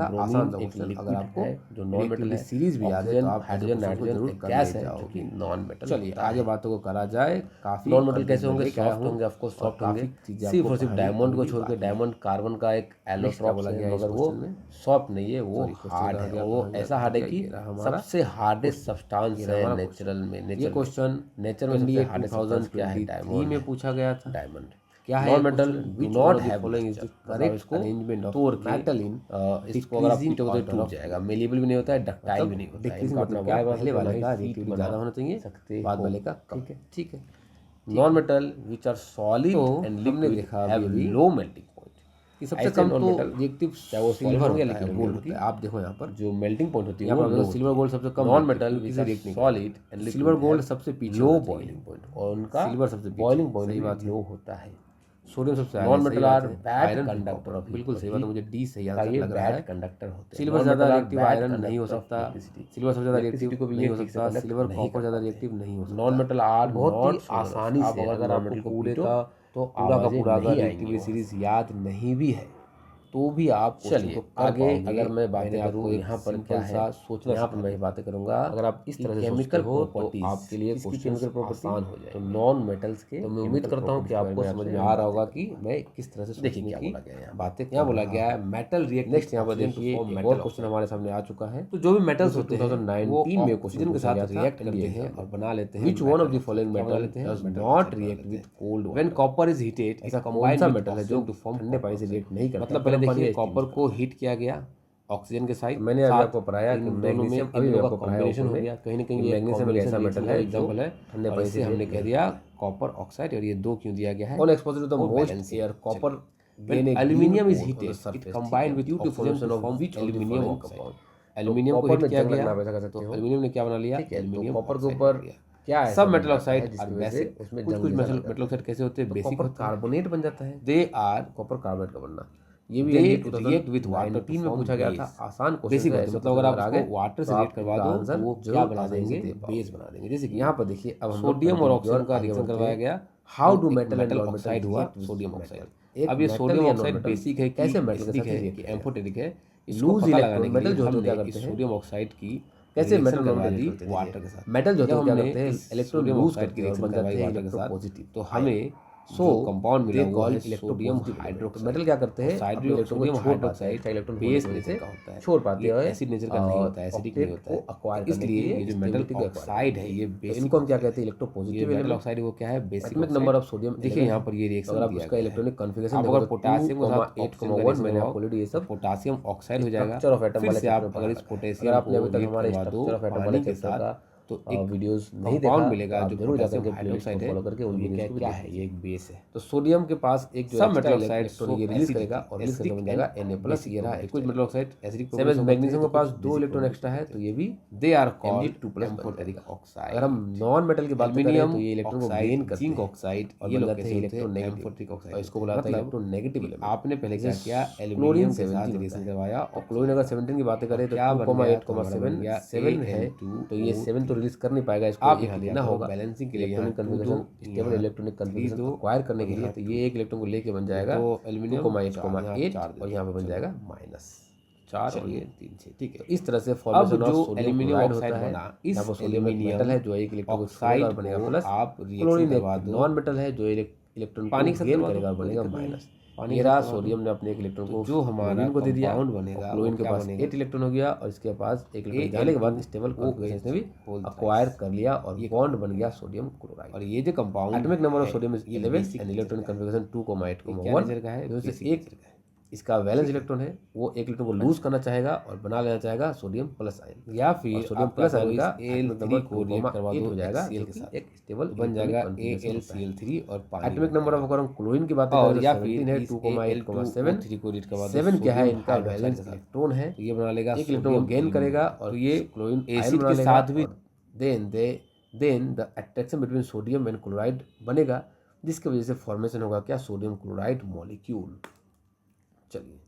था, तो आसान सा ब्रोमीन एक क्वेश्चन। लिक्विड अगर आपको है जो नॉन मेटल है, सीरीज भी याद है तो आप हाइड्रोजन क्वेश्चन को नाइट्रोजन जरूर एक कर गैस ले है जो जाओगे। कि नॉन मेटल चलिए होता आगे है। बातों को करा जाए। काफी नॉन मेटल कैसे content होंगे? लेके आया सॉफ्ट हूँ होंगे, ऑफकोर्स और सॉफ्ट काफी होंगे। चीजें सिर्फ आपको और सिर्फ पढ़नी डायमंड को अभी भी छोड़ के, बाकी है। डायमंड कार्बन का एक नेक्स्ट क्या एलोट्रॉप्स बोला है, गया है इस मगर वो क्वेश्चन में? सॉफ्ट नहीं है, वो सॉरी क्वेश्चन हार्ड कहा है। गया, और वो कहा गया, ऐसा कहा हार्ड है गया, कि ये रहा हमारा सबसे हार्डेस्ट क्वेश्चन, सब्सटेंस ये रहा है हमारा नेचुरल में, ये नेचर में। क्वेश्चन नेचर में सबसे एनडीए हार्डेस्ट सब्सटेंस क्या है? 2023 डायमंड में है। पूछा गया था। डायमंड। क्या है non metal do not have following is the correct arrangement of metal इन इसको अगर आप पीटोगे तो टूट जाएगा, मेलेबल भी नहीं होता है, डक्टाइल भी नहीं होता है। डिक्रीजिंग इनको मतलब अपना क्या, वाई पहले वाले का सीट रिएक्टिविटी बना ज़्यादा होना चाहिए, सकते बाद हो। वाले का कम। ठीक है। Non metal which are solid तो एंड हमने लिक्विड देखा हैव अभी लो मेल्टिंग पॉइंट। कि सबसे ऐसे कम नॉन तो मेटल रिएक्टिव चाहे वो सिल्वर सिल्वर होता या है, लिक्विड गोल्ड होती होता है। आप देखो यहाँ पर जो मेल्टिंग पॉइंट होती है यहाँ वो पर लो सिल्वर गोल्ड सबसे कम नॉन मेटल किसी विच रिएक्ट नहीं सॉलिड एंड करता। सिल्वर गोल्ड सबसे पीछे लो होना चाहिए। बॉइलिंग पॉइंट और उनका सिल्वर सबसे पीछे, बॉइलिंग पॉइंट सही भी बात है। लो होता है। सोडियम सबसे आगे, नॉन सही मेटल बात आर है। बैड आयरन कंडक्टर ऑफ बिल्कुल सही बात है, मुझे डी सही का आंसर ये लग रहा बैड है। कंडक्टर होते हैं। सिल्वर ज़्यादा रिएक्टिव आयरन नहीं हो सकता, सिल्वर सबसे ज़्यादा रिएक्टिव को भी नहीं ये हो ठीक से सकता, conduct सिल्वर नहीं कॉपर कर ज़्यादा पाते। रिएक्टिव नहीं हो सकता। नॉन मेटल आर बहुत ही नॉट आसानी आप से अगर अगर नॉन आपको मेटल को पूरे पीटो का तो पूरा का आवाजें पूरा अगर नहीं रिएक्टिविटी आएंगी सीरीज याद नहीं भी है तो भी आप क्वेश्चन चलिए को कर आगे पाओगे। अगर मैं बातें मैंने करूँ आपको एक यहाँ पर क्या सिंपल है सा सोचना यहाँ पर सिखाया। मैं बातें करूँगा अगर आप इस तरह से केमिकल हो तो प्रॉपर्टीज आपके लिए इसकी क्वेश्चन chemical property आसान हो जाए। तो नॉन मेटल्स के तो मैं उम्मीद करता हूँ कि आपको समझ में आ रहा होगा कि मैं किस तरह से देखिए सोचने क्या की बोला गया है यहाँ। बातें क्या बोला गया है। मेटल रिएक्ट नेक्स्ट यहाँ पर देखिए एक और क्वेश्चन हमारे सामने आ चुका है। तो जो भी मेटल्स होते हैं 2019 में क्वेश्चन के साथ रिएक्ट करते हैं और बना लेते हैं विच one of the following metal does not react with cold when copper is heated. ऐसा कौन सा मेटल है जो ठंडे पानी से रिएक्ट नहीं करता। मतलब पहले देखिए कॉपर को हीट किया गया ऑक्सीजन के साथ। मैंने अभी आपको पढ़ाया कि मैग्नीशियम मैग्नीशियम अभी का आपको कॉम्बिनेशन हो गया, कहीं ना कहीं ये मैग्नीशियम एक ऐसा मेटल है एग्जांपल है ठंडे पानी से हमने कह दिया कॉपर ऑक्साइड और ये दो क्यों दिया गया है। On exposure to the most air copper aluminium is heated it combined with to formation of which aluminium oxide. Aluminium को हीट किया गया तो एल्यूमिनियम ने क्या बना लिया, एल्यूमिनियम कॉपर के ऊपर क्या है सब मेटल ऑक्साइड आर वैसे बेसिक। उसमें कुछ जंग जैसा मेटल ऑक्साइड कैसे होते हैं, बेसिक कॉपर कार्बोनेट बन जाता है। दे आर कॉपर कार्बोनेट का बनना। ये भी रिएक्ट विद वाटर 2019 में पूछा गया था, आसान क्वेश्चन है। मतलब अगर आप आगे वाटर से रिएक्ट करवा दो तो वो क्या बना देंगे, बेस बना देंगे। जैसे कि यहाँ पर देखिए अब सोडियम और ऑक्सीजन का रिएक्शन करवाया गया। How do metal and oxide हुआ सोडियम ऑक्साइड। अब ये सोडियम ऑक्साइड बेसिक है, कैसे मेटल के साथ है कि एम्फोटेरिक है। लूज इलेक्ट्रॉन मेटल जो होते हैं सोडियम ऑक्साइड की कैसे मेटल करवा दी वाटर के साथ। मेटल जो होते हैं इलेक्ट्रॉन लूज करके रिएक्शन करवाई वाटर के साथ पॉजिटिव, तो हमें कंपाउंड मिला हुआ है सोडियम हाइड्रोक्साइड। मेटल क्या करते हैं, सोडियम हाइड्रोक्साइड का इलेक्ट्रॉन बेस नेचर का होता है, छोड़ पाते हैं एसिड नेचर का नहीं होता है, एसिडिक नहीं होता है। इसलिए ये जो मेटल ऑक्साइड है ये बेसिक, इनको हम क्या कहते हैं, इलेक्ट्रोपॉजिटिव मेटल ऑक्साइड। वो क्या है, बेसिक नंबर ऑफ सोडियम। देखिए यहाँ पर ये रिएक्शन अगर आप उसका इलेक्ट्रॉनिक कॉन्फ़िगरेशन आप अगर पोटेशियम के साथ 8,1 मैंने आपको ऑलरेडी ये सब पोटेशियम ऑक्साइड हो जाएगा। स्ट्रक्चर ऑफ एटम फिर वाले से आप चैप्टर अगर में इस पढ़ा है। पोटेशियम अगर आपने अभी को तक हमारे करवा दो स्ट्रक्चर ऑफ एटम पानी वाले के चैप्टर साथ का तो एक वीडियोस नहीं देखा कंपाउंड मिलेगा जो जरूर जाकर पोटेशियम के हाइड्रोक्साइड है। फॉलो करके उन ये वीडियोस को क्या भी है, ये एक बेस है। तो सोडियम के पास एक जो सब मेटल ऑक्साइड ऑक्साइड ये रिलीज करेगा और रिलीज करके बन जाएगा Na+। ये रहा कुछ metal oxide acidic same as magnesium के पास 2 इलेक्ट्रॉन एक्स्ट्रा है, तो ये भी they are called Mg2+ amphoteric oxide. अगर हम नॉन मेटल की बात करें तो ये इलेक्ट्रॉन को गेन करते जिंक हैं ऑक्साइड और ये बन लोग जाते हैं कैसे इलेक्ट्रॉन होते हैं, नेगेटिव एम्फोटेरिक ऑक्साइड। और इसको बुलाते हैं इलेक्ट्रॉन नेगेटिव एलिमेंट। आपने पहले क्या किया, क्लोरीन एल्यूमिनियम के साथ 17 रिएक्शन होता है। करवाया और क्लोरीन अगर 17 की बातें करें तो क्या बन 2,8,7 7 है, तो ये 7 तो रिलीज कर नहीं पाएगा, इसको आप एक यहाँ लेना होगा बैलेंसिंग के लिए electronic configuration, stable electronic configuration acquire करने के लिए। तो ये एक इलेक्ट्रॉन को लेके बन जाएगा तो एल्यूमिनियम 2,8,8 और यहाँ पे बन जाएगा -4 और ये 3 6। ठीक है, तो इस तरह से अब फॉर्मेशन ऑफ जो सोडियम एल्यूमिनियम क्लोराइड ऑक्साइड होता है। बना, इस यहाँ पर सोडियम एक एल्यूमिनियम मेटल है जो एक इलेक्ट्रॉन को ऑक्साइड छोड़ेगा और बनेगा प्लस, आप रिएक्शन क्लोरीन करवा एक दो नॉन मेटल है जो इलेक्ट्रॉन पानी के साथ गेन करवा दो, करेगा और कोई बनेगा दिक्कत नहीं। माइनस। पानी ये के रहा साथ सोडियम ने अपने एक इलेक्ट्रॉन को जो हमारा क्लोरीन को दे दिया, कंपाउंड बनेगा, क्लोरीन वो के क्या पास बनेगा? 8 इलेक्ट्रॉन हो गया और इसके पास एक इलेक्ट्रॉन जाने के बाद स्टेबल कॉन्फिगरेशन ने भी एक्वायर कर लिया और बॉन्ड बन गया सोडियम क्लोराइड। और ये जो compound atomic number of sodium is ये 11 बेसिक एंड नेचर इलेक्ट्रॉनिक का है। कॉन्फिगरेशन क्या 2,8,1। नेचर का है, जो बेसिक से एक नेचर का है। इसका वैलेंस इलेक्ट्रॉन है वो एक इलेक्ट्रॉन को लूज करना चाहेगा और बना लेना चाहेगा सोडियम प्लस आयन, या फिर सोडियम आपका प्लस आयन का Al3 को रिएक्ट करवा दो हो जाएगा HCl जो के कि साथ, एक स्टेबल बन जाएगा AlCl3 और पानी। एटॉमिक नंबर ऑफ अगर हम क्लोरीन की बात और करें या तो फिर 17 है, 2,8,7 को रिएक्ट करवा दो 7 क्या है सोडियम इनका हाइड्रोक्साइड वैलेंस के साथ। इलेक्ट्रॉन है, तो ये बना लेगा एक इलेक्ट्रॉन को गेन करेगा और ये क्लोरीन एसिड के साथ भी then the attraction between sodium and chloride बनेगा, जिसकी वजह से फॉर्मेशन होगा क्या, सोडियम क्लोराइड मॉलिक्यूल। चलिए,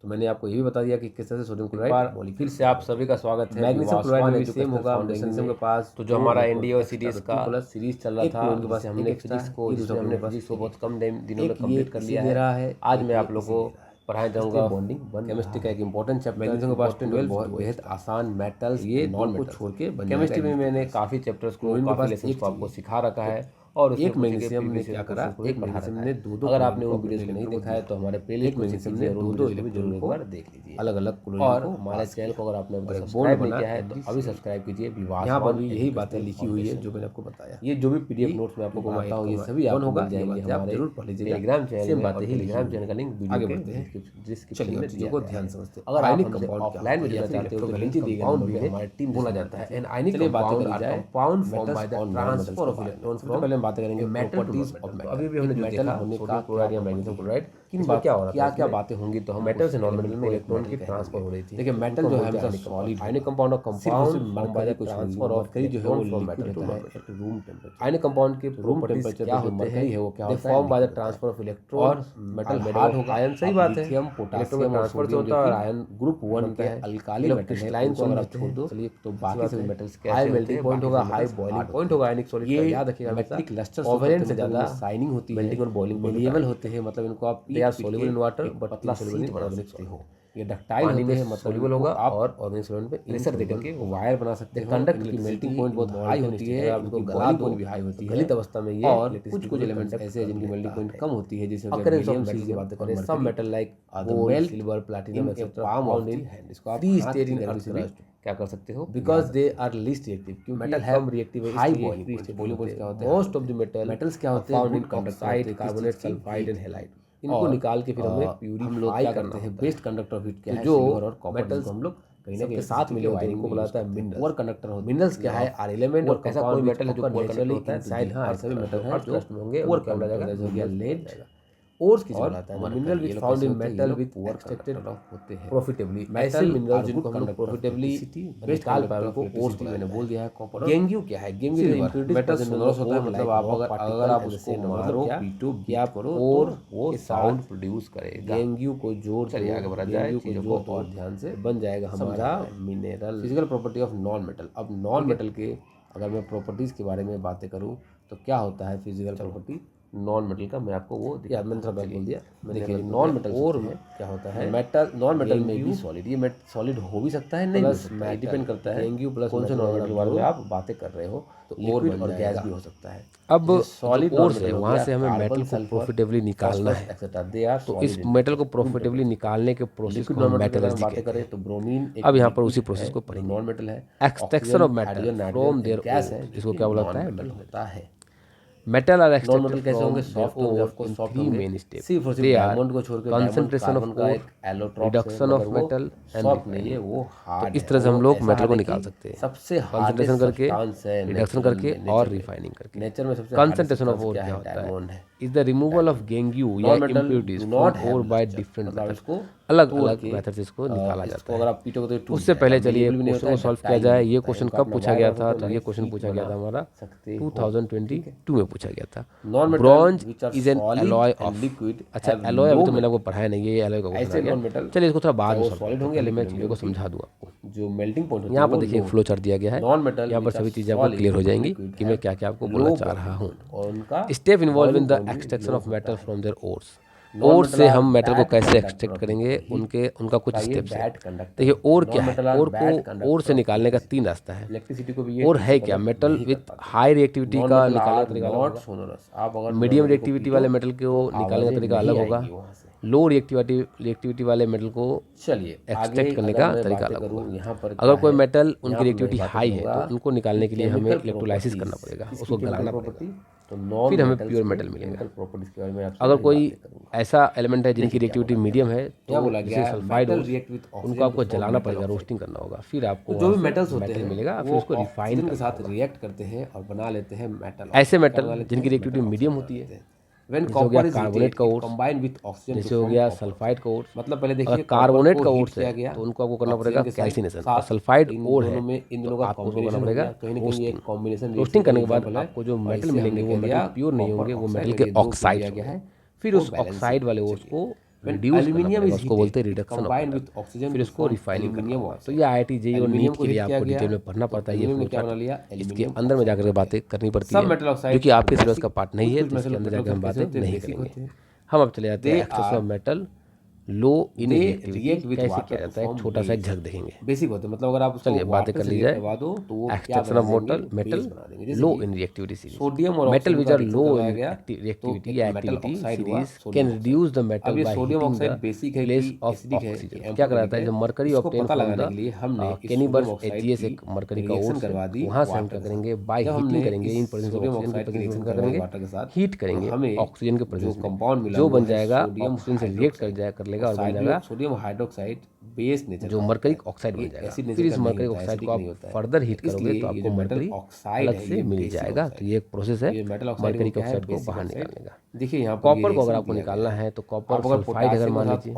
तो मैंने आपको ये भी बता दिया कि किस तरह से सोडियम क्लोराइड मॉलिक्यूल। फिर से आप सभी का स्वागत है। मैग्नीशियम क्लोराइड में भी एजुकेशनल सेम होगा, फाउंडेशन मैग्नीशियम के में। पास तो जो हमारा एनडीओ सीरीज का प्लस सीरीज चल रहा एक था, क्लोरीन के पास जिससे हमने एक extra फिजिक्स को है, जिसमें हमने दूसरे के फिजिक्स को पास बहुत कम दिनों में एक कंप्लीट ये कर इसी लिया दे रहा है। है, आज एक मैं ये आप लोग इसी को दे रहा है। पढ़ाया इसलिए जाऊंगा बॉन्डिंग बन केमिस्ट्री का एक इंपॉर्टेंट चैप्टर मैग्नीशियम के पास 12 बहुत बेहद आसान मेटल्स ये नॉन दो को मेटल छोड़ के बन केमिस्ट्री जाएगा में एक मैंने class। काफ़ी चैप्टर्स को क्लोरीन के काफ़ी पास लेसन्स एक को आपको चाहिए। सिखा रखा है और एक मैग्नीशियम ने क्या करा, एक मैग्नीशियम ने दो अगर आपने वो वीडियोस को नहीं देखा है तो हमारे प्लेलिस्ट में मैग्नीशियम ने दो इलेक्ट्रॉन को देख लीजिए अलग अलग और हमारे चैनल को अगर आपने अभी सब्सक्राइब नहीं किया है तो अभी सब्सक्राइब कीजिए। यहाँ पर भी यही बातें लिखी हुई है जो मैंने आपको बताया। ये जो भी पीडीएफ नोट्स में आपको बनाता हूँ ये सभी आपको होगा, मिल जाएंगे हमारे जरूर पढ़ लीजिएगा। टेलीग्राम चैनल में। बातें ही टेलीग्राम चैनल का लिंक वीडियो आगे के बढ़ते हैं। डिस्क्रिप्शन में चीजों को ध्यान समझते हैं। अगर आप आयनिक हमसे कंपाउंड ऑफलाइन में जुड़ना चाहते हो तो नीचे दिए गए नंबर पे हमारी टीम बोला जाता है। And ionic compound are compound form by the transfer of electron from पहले हम बातें करेंगे प्रॉपर्टीज ऑफ मेटल। अभी भी हमने जो देखा होने सोडियम का क्लोराइड या मैग्नीशियम क्लोराइड किन बात क्या हो रहा है, क्या बातें होंगी तो हम मेटल से नॉन मेटल में इलेक्ट्रॉन की ट्रांसफर हो रही थी। देखिए मेटल जो है हमेशा solid ionic compound of compound form by the transfer of mercury जो है वो फ्रॉम लिक्विड मेटल टू रहता है non at room temperature. Ionic compound के रूम प्रॉपर्टीज टेम्परेचर क्या जो होते मरकरी है हैं वो क्या दे होता है, form by the liquid transfer of और electron metal made hard of होगा। आयन। सही बात है, लिथियम, पोटेशियम पोटेशियम और ट्रांसफर सोडियम होता है और जो कि आयन ग्रुप 1 बनता के है। अल्काली मेटल है, क्रिस्टलाइन उनको अगर आप बनते छोड़ हैं। दो चलिए तो बाकी सभी मेटल्स हाई मेल्टिंग पॉइंट होगा, हाई बॉइलिंग पॉइंट होगा आयनिक सॉलिड का। याद रखिएगा मैग्नेटिक लस्टर कोवेलेंट से ज्यादा ज्यादा शाइनिंग होती है, मेल्टिंग और बॉइलिंग मेलिएबल होते हैं, मतलब इनको आप they are soluble in water but पतला सोल्यूबल सीट इन बना ऑर्गेनिक सकते हो। सॉल्यूबल। ये डक्टाइल पानी होते में हैं, मतलब सोल्यूबल इनको होगा आप और ऑर्गेनिक सॉल्वेंट पे प्रेशर देकर के वायर बना सकते हो। कंडक्ट इनकी इलेक्ट्रिसिटी मेल्टिंग पॉइंट बहुत हाई होती है, आप इनको इसको गला गला पॉइंट दो भी हाई होती है। गलित अवस्था में ये और इलेक्ट्रिसिटी कुछ को एलिमेंट्स कंडक्ट ऐसे हैं जिनकी कर मेल्टिंग लेता पॉइंट है। कम होती है, जैसे Occurrence of मेटल metals की बात करें, और some metal like gold, gold, silver, platinum, in a etc. palm of found the in hand. इसको आप Free हाथ state की in गति से electricity crushed क्या कर सकते हो because they are least reactive, क्योंकि मेटल मेटल कम रिएक्टिव है हाई इसलिए boiling free point state boiling point क्या होते हैं। Most of the metal metals क्या होते हैं, found in good conductor oxide होते हैं, कार्बोनेट किस चीज़ की सल्फाइड एंड heat। हैलाइड। इनको और, निकाल के फिर हमें हम लोग प्यूरिफाई क्या करना करते हैं, होता है। बेस्ट कंडक्टर ऑफ हीट क्या है, जो सिल्वर और कॉपर मेटल्स जिसको हम लोग कहीं ना सबके कहीं साथ मिले होते हैं इनको बुलाता है मिनरल्स। मिनरल्स। और कंडक्टर होते हैं। मिनरल्स क्या है आर एलिमेंट और ऐसा कोई मेटल है जो पुअर कंडक्टर होता है इनसाइड हाँ ऐसे भी मेटल है जो में होंगे पुअर उनको बोला जाएगा कंडक्टर, जैसे हो गया lead ओर्स किसे और बुलाता है मरकरी। मिनरल ये विच लोग फाउंड कैसे इन होते हैं, ये मेटल लोग विथ पुअर एक्सट्रैक्टेड कंडक्टर होते हैं। प्रॉफिटेबली ऐसे मेटल मिनरल जिनको good हम लोग conductor of profitably electricity, best निकाल निकाल पाए उनको ओर्स की मैंने बोल दिया है कॉपर। गेंग्यू क्या है गेंग्यू मेटल सोनोरस होता है, मतलब अगर आप उसको मारो पीटो क्या करो और तो वो साउंड प्रोड्यूस करेगा। गेंग्यू को जोड़ चलिए आगे बढ़ा जाए, चीज़ों को और ध्यान से बन जाएगा हमारा mineral. Physical property of non metal. अब नॉन मेटल के अगर मैं प्रॉपर्टीज़ के बारे में बातें करूँ तो क्या होता है फिजिकल प्रॉपर्टी नॉन मेटल का, मैं आपको वो दिया मैंने थोड़ा बोल दिया। देखिए नॉन मेटल और में क्या होता है मेटल नॉन मेटल में भी सॉलिड, ये सॉलिड हो भी सकता है नहीं हो सकता है, डिपेंड करता है कौन से नॉन मेटल के बारे में आप बातें कर रहे हो। तो लिक्विड और गैस भी हो सकता है। अब सॉलिड और से वहाँ से हमें मेटल को प्रॉफिटेबली निकालना है, तो इस मेटल को प्रॉफिटेबली निकालने के प्रोसेस को हम मेटलर्जी कहते हैं। तो ब्रोमीन अब यहाँ पर उसी प्रोसेस को पढ़ेंगे। नॉन मेटल है। Extraction of metal from their gas है जिसको क्या बोला जाता है मेटल होता है। Metal are non extracted metal कैसे होंगे सॉफ्ट होंगे आपको सॉफ्ट होंगे मेन स्टेप सिर्फ और सिर्फ दे आर डायमंड को छोड़ के concentration of का ore, एक allotrope reduction of metal and soft नहीं है वो हार्ड। इस तरह से हम लोग मेटल को निकाल सकते हैं, सबसे कंसंट्रेशन करके रिडक्शन रिडक्शन करके और रिफाइनिंग करके। नेचर में सबसे कंसंट्रेशन ऑफ ओर क्या होता है is the removal of gangue या impurities from ore by different method. अलग अलग मेथड से इसको निकाला जाता अगर है। आप पीटोगे तो उससे पहले चलिए क्वेश्चन को सॉल्व किया जाए। ये क्वेश्चन कब पूछा गया था? तो ये क्वेश्चन पूछा गया था हमारा 2022 में पूछा गया था। Bronze is an alloy of liquid. अच्छा एलॉय अभी तो मैंने आपको पढ़ाया नहीं है, ये एलॉय का क्वेश्चन आ गया। मेटल चलिए इसको थोड़ा बाद में सॉलिड होंगे, पहले मैं चीज़ों को समझा दूँ आपको। जो मेल्टिंग पॉइंट यहाँ पर देखिए फ्लो चार्ट दिया गया है, नॉन मेटल यहाँ पर सभी चीज़ें आपको क्लियर हो जाएंगी कि मैं क्या क्या आपको बोलना चाह रहा हूँ। और उनका step involve in the extraction of metal from their ores. Ore से हम मेटल को कैसे एक्सट्रैक्ट करेंगे उनका कुछ स्टेप्स है। देखिए ओर क्या है? ओर को ओर से निकालने का 3 रास्ता है। इलेक्ट्रिसिटी को भी ओर है क्या? मेटल विथ हाई रिएक्टिविटी का निकालने का तरीका अलग होगा। मीडियम रिएक्टिविटी वाले मेटल को निकालने का तरीका अलग होगा। लो रिएक्टिविटी वाले मेटल को चलिए एक्सट्रैक्ट करने का तरीका अलग होगा। अगर कोई मेटल उनकी रिएक्टिविटी हाई है तो उनको निकालने के लिए हमें इलेक्ट्रोलाइसिस करना पड़ेगा, उसको गलाना पड़ेगा, फिर हमें प्योर मेटल मिलेगा। अगर कोई ऐसा एलिमेंट है जिनकी रिएक्टिविटी मीडियम है तो जैसे सल्फाइड उनको आपको जलाना पड़ेगा, रोस्टिंग करना होगा, फिर आपको जो भी मेटल्स होते हैं मिलेगा, फिर उसको रिफाइन के साथ रिएक्ट करते हैं और बना लेते हैं मेटल। ऐसे मेटल जिनकी रिएक्टिविटी मीडियम होती है, जैसे हो गया कार्बोनेट का ओर्स, कंबाइन विद ऑक्सीजन, जैसे हो गया सल्फाइड का ओर्स। मतलब पहले देखिए कार्बोनेट का ओर्स है तो उनको आपको करना पड़ेगा कैल्सिनेशन, और सल्फाइड ओर है इन दोनों का आपको करना पड़ेगा कहीं ना कहीं एक कॉम्बिनेशन। रोस्टिंग करने के बाद आपको जो मेटल मिलेंगे वो मेटल प्योर नहीं होंगे, वो मेटल के ऑक्साइड होंगे। फिर उस ऑक्साइड वाले ओर्स को रिड्यूस एल्यूमिनियम उसको बोलते हैं रिडक्शन ऑफ ऑक्सीजन, फिर उसको रिफाइनिंग करना होगा। तो ये IIT JEE और नीट के लिए आपको डिटेल में पढ़ना पड़ता है। ये क्या बना लिया, इसके अंदर में जाकर के बातें करनी पड़ती है, क्योंकि आपके सिलेबस का पार्ट नहीं है, तो इसके अंदर जाकर हम बातें नहीं करेंगे। हम अब चले जाते हैं excess of metal low in react with कैसे वाटर किया जाता है, एक छोटा सा झलक देखेंगे। बेसिक होते हैं, मतलब अगर आप चलिए बातें कर ली जाए। करवा दो तो वो क्या extraction of metal low in reactivity series. Sodium और metal which are low in गया रिएक्टिविटी या मेटल एक्टिविटी ऑक्साइड हुआ series can reduce the metal by sodium heating oxide the basic है प्लेस कि ऑफ एसिडिक है oxygen. क्या कराता है, जब mercury obtain from the cinnabars AGS एक मरकरी का ओर करवा दी, वहां से हम क्या करेंगे, बाय हीटिंग करेंगे इन प्रेजेंस ऑफ ऑक्सीजन के प्रेजेंस में क्या करेंगे, वाटर के साथ हीट करेंगे हमें ऑक्सीजन के प्रेजेंस में, कंपाउंड मिला जो हुआ बन है जाएगा सोडियम ऑक्सीजन से रिएक्ट कर लेगा और बन जाएगा सोडियम हाइड्रोक्साइड बेस नेचर जो मरकरी ऑक्साइड बन जाएगा। फिर इस मरकरी ऑक्साइड को आप फर्दर हीट करोगे तो आपको मरकरी अलग से मिल जाएगा। तो ये एक प्रोसेस है मरकरी ऑक्साइड को बाहर निकालने का। देखिए यहाँ कॉपर को अगर आपको निकालना है तो कॉपर सल्फाइड अगर मान लीजिए,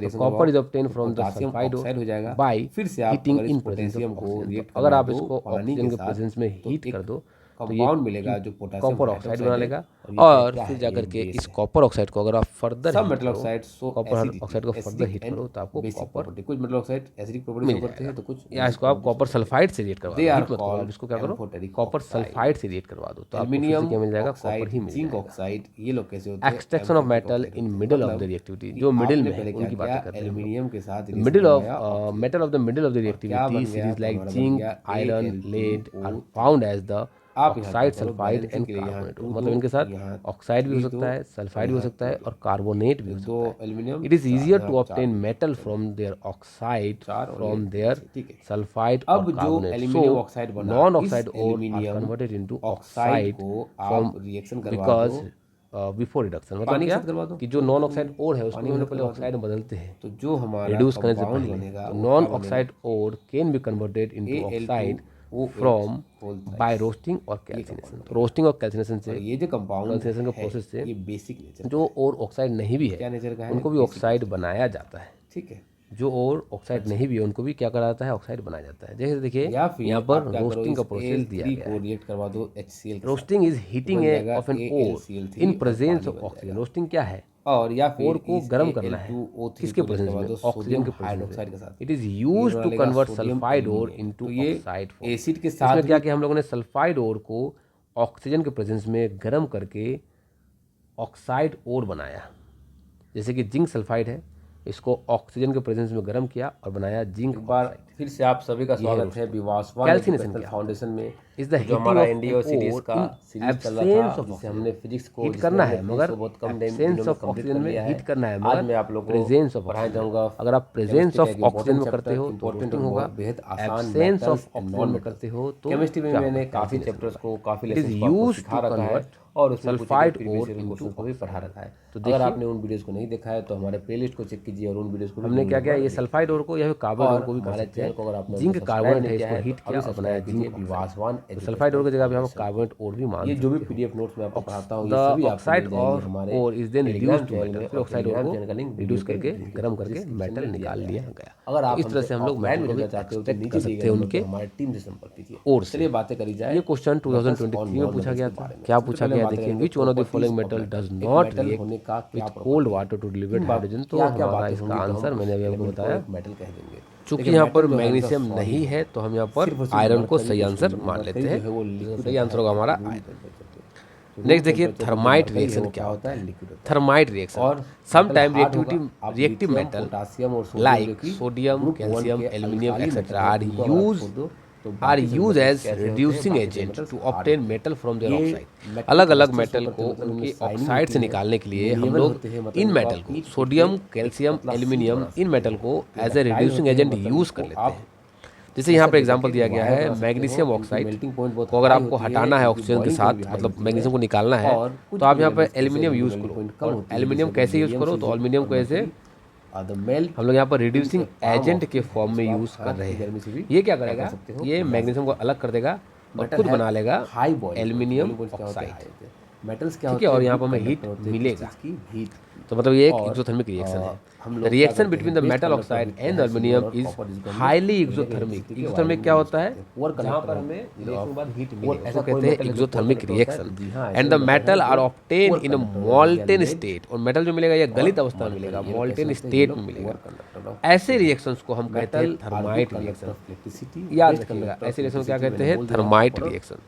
तो copper is obtain from the sulphide हो जाएगा बाय फिर से आप heating in presence of oxygen. अगर आप इसको ऑक्सीजन के प्रेजेंस में हीट कर दो तो ये कंपाउंड मिलेगा जो पोटेशियम कॉपर ऑक्साइड बना लेगा, और फिर जाकर के इस कॉपर ऑक्साइड को अगर आप फर्दर सब मेटल ऑक्साइड कॉपर ऑक्साइड को फर्दर हीट करो तो आपको कॉपर कुछ मेटल ऑक्साइड एसिडिक प्रॉपर्टी करते हैं तो कुछ या इसको आप कॉपर सल्फाइड से रिएक्ट करवा दो, हीट मत करो, आप इसको क्या करो कॉपर सल्फाइड से रिएक्ट करवा दो तो आपको फिर से क्या मिल जाएगा, कॉपर ही मिल जिंक जाएगा। ऑक्साइड ये लोग कैसे होते हैं, extraction of metal in middle of the reactivity, जो मिडिल में है उनकी बात करते हैं। एल्यूमिनियम के साथ middle of metal of the middle of the reactivity series like zinc, iron, lead are found as the oxide, sulphide and carbonate. मतलब इनके साथ ऑक्साइड भी हो सकता है, सल्फाइड भी हो सकता है और कार्बोनेट भी हो सकता है। It is easier to obtain metal from their oxide from their sulphide और carbonate. So non oxide ore are converted into oxide from reaction because before reduction. मतलब क्या कि जो नॉन ऑक्साइड ओर है उसको हम लोग पहले ऑक्साइड में बदलते हैं तो जो हमारा रिड्यूस करने से पहले। Non oxide ore can be converted into oxide from by roasting और कैल्सिनेशन। रोस्टिंग और कैल्सिनेशन से, ये जो कंपाउंड कैल्सिनेशन के प्रोसेस से ये बेसिक नेचर जो और ऑक्साइड नहीं भी क्या है नेचर का है उनको भी ऑक्साइड बनाया जाता है। ठीक है, जो और ऑक्साइड नहीं भी है उनको भी क्या करा जाता है, ऑक्साइड बनाया जाता है। जैसे देखिए या फिर यहाँ पर आप क्या करो, रोस्टिंग का इस प्रोसेस दिया Al3 गया को है। रिएक्ट करवा दो HCl के रोस्टिंग इज हीटिंग बन जाएगा ऑफ एन ओर AlCl3 इन और प्रेजेंस पानी ऑफ बन ऑक्सीजन। रोस्टिंग क्या है, और या फिर ओर को इस गर्म करना है Al2O3 किसके को प्रेजेंस करवा में, दो ऑक्सीजन सोडियम के प्रेजेंस हाइड्रोक्साइड के में। साथ। इट इज यूज्ड टू डालेगा convert sodium sulphide ore aluminium. Into तो ये ऑक्साइड। एसिड के इसमें साथ क्या किया हम लोगों ने, सल्फाइड ओर को ऑक्सीजन के प्रेजेंस में गर्म करके ऑक्साइड ओर बनाया। जैसे कि जिंक सल्फाइड है, इसको ऑक्सीजन के प्रेजेंस में गर्म किया और बनाया जिंक बार फिर से आप सभी का स्वागत है विवासवान एजुकेशनल फाउंडेशन में। इज द जो हमारा एनडीओ सीरीज का सीरीज चल रहा था जिसे हमने फिजिक्स को हीट करना है, मगर बहुत कम एब्सेंस ऑफ ऑक्सीजन में हीट करना है, आज मैं आप लोगों को प्रेजेंस ऑफ पढ़ाने जाऊंगा। अगर आप प्रेजेंस ऑफ ऑक्सीजन में करते हो तो इंपॉर्टेंट रोस्टिंग होगा, बेहद आसान एब्सेंस ऑफ ऑक्सीजन में करते हो तो केमिस्ट्री में मैंने काफी चैप्टर्स को काफी लेसन को सिखा रखा है और उसमें सल्फाइड और क्वेश्चंस को भी पढ़ा रखा है। तो अगर आपने उन वीडियोस को नहीं देखा है तो हमारे प्लेलिस्ट को चेक कीजिए और उन वीडियोस को हमने क्या किया, ये सल्फाइड ओर को या फिर कार्बन ओर को भी कर सकते हैं। जिंक कार्बोनेट है, इसको हीट किया और बनाया जिंक विवासवान। सल्फाइड ओर की जगह पे हम कार्बोनेट ओर भी मान ये जो भी पीडीएफ नोट्स में आपको पढ़ाता हूं ये द सभी ऑक्साइड आपको ऑफ हमारे ore is then reduced to Telegram metal. channel फिर ऑक्साइड ओर को Telegram channel रिड्यूस video करके के गर्म करके description मेटल में निकाल दिया लिया है। गया। अगर आप इस तरह से हम लोग offline मेटल को video चाहते हो तो एक्सट्रैक्ट नीचे कर दिए सकते हैं गए उनके हमारे टीम से संपर्क कीजिए। ओर से। चलिए बातें करी जाए। ये क्वेश्चन 2023 में पूछा गया था। क्या पूछा गया देखिए, which one of the following metal does not react with cold water to deliver hydrogen. तो हमारा इसका आंसर मैंने अभी आपको बताया, मेटल कह देंगे। चूंकि यहाँ पर मैग्नीशियम नहीं है तो हम यहाँ पर आयरन को सही आंसर मान लेते हैं। सही आंसर होगा हमारा नेक्स्ट। देखिए थर्माइट रिएक्शन क्या होता है। थर्माइट रिएक्शन और some time reactive metal potassium और like sodium, calcium, aluminium etcetera are use as reducing agent to obtain metal from their oxide. अलग अलग मेटल को उनके ऑक्साइड से निकालने के लिए हम लोग इन मेटल को, सोडियम, कैल्शियम, एल्यूमिनियम, इन मेटल को as a reducing agent use कर लेते हैं। जैसे यहाँ पर एग्जांपल दिया गया है मैग्नीशियम ऑक्साइड को अगर आपको हटाना है ऑक्सीजन के साथ, मतलब मैग्नीशियम को निकालना है तो आप यहाँ पर एल्यूमिनियम यूज करो। और एल्यूमिनियम कैसे यूज करो, तो एल्यूमिनियम को ऐसे हम लोग यहाँ पर रिड्यूसिंग एजेंट के फॉर्म में यूज कर रहे हैं। ये क्या करेगा, ये मैग्नीशियम को अलग कर देगा और खुद बना लेगा एल्यूमिनियम ऑक्साइड। मेटल्स क्या ठीक है, और यहाँ पर हमें हीट मिलेगा। तो मतलब ये एक एक्सोथर्मिक रिएक्शन है। Reaction between the metal oxide and aluminium is highly exothermic. Exothermic क्या होता है, जहाँ पर हमें रिएक्शन के बाद हीट मिलेगी, ऐसा कहते हैं exothermic reaction. And the metal are obtain in a molten state. और मेटल जो मिलेगा ये गलित अवस्था में मिलेगा, मोल्टेन स्टेट में मिलेगा। ऐसे रिएक्शंस को हम कहते हैं थर्माइट रिएक्शन। याद रखिएगा, ऐसे रिएक्शन क्या कहते हैं, thermite reaction.